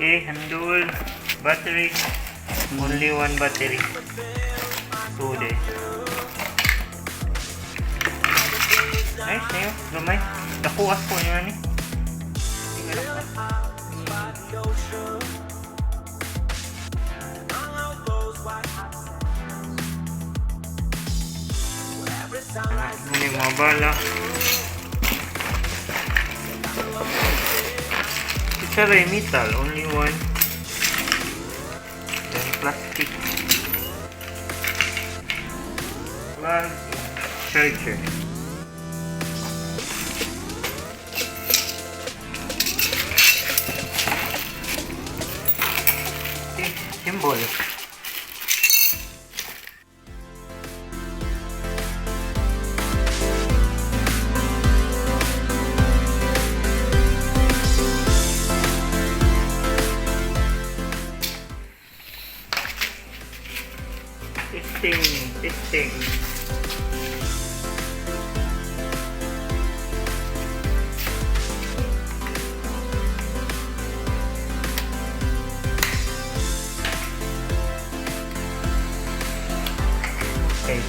Okay, handle, battery, only one battery. So there. Nice na yun, gamay. Nakuha po nyo ni. Ini mga bala. It's a metal, only one. Then plastic. Plug, charger. Okay, symbol. Testing. Okay.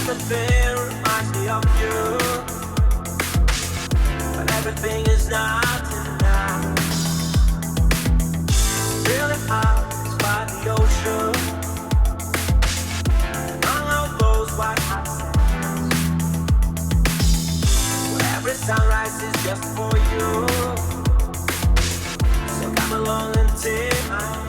Everything reminds me of you, but everything is not enough. Feeling out by the ocean, among all those white hot sands, where every sunrise is just for you. So come along and take my hand.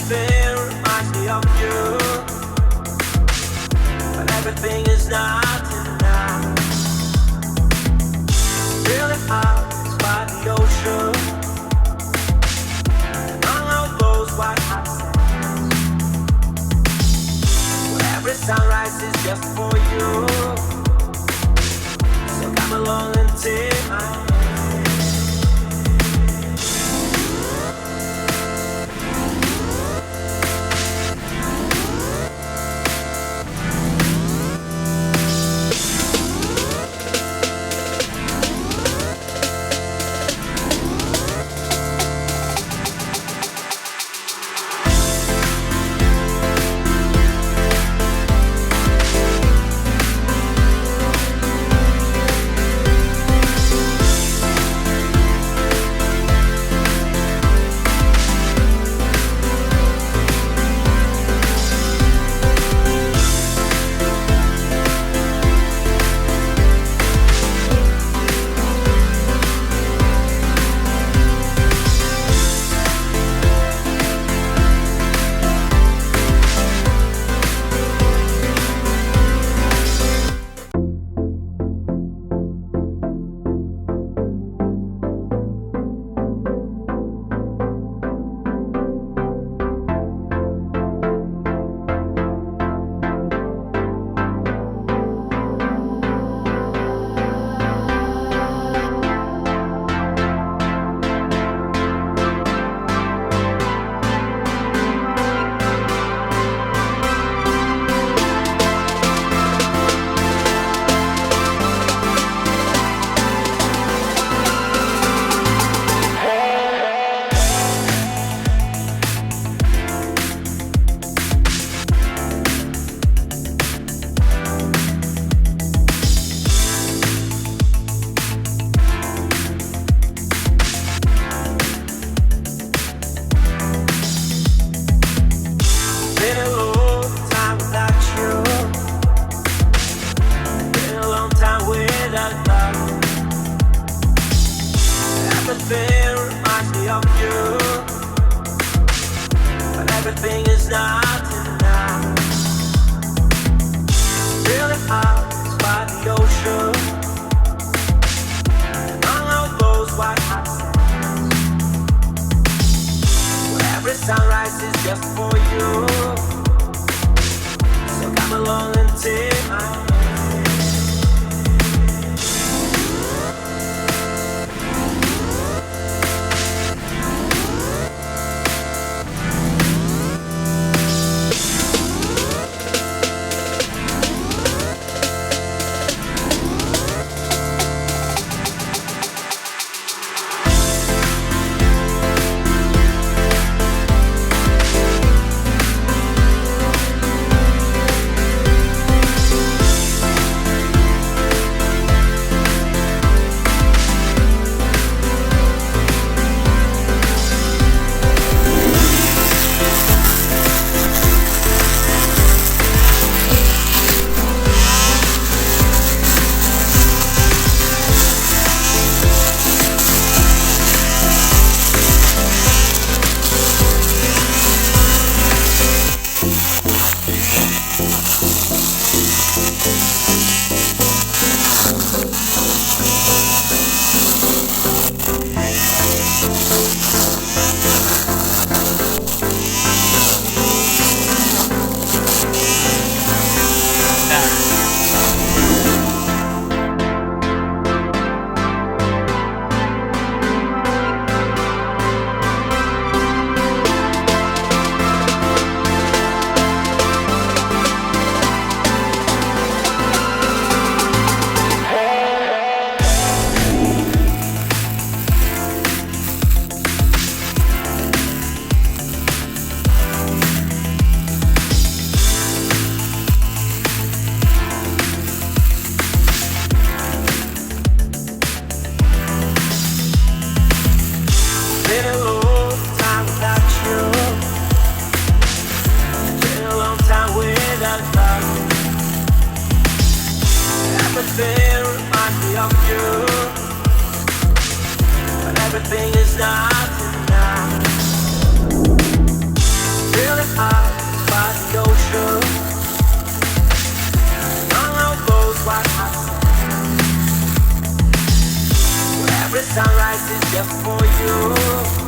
everything reminds me of you, but everything is not enough. Really out by the ocean, and all of those white hot sands, where every sunrise is just for you. So come along and take my hand. Everything reminds me of you, but everything is not enough. Really out by the ocean, and all of those white hot sands, where every sunrise is just for you. So come along and take my hand. just for you.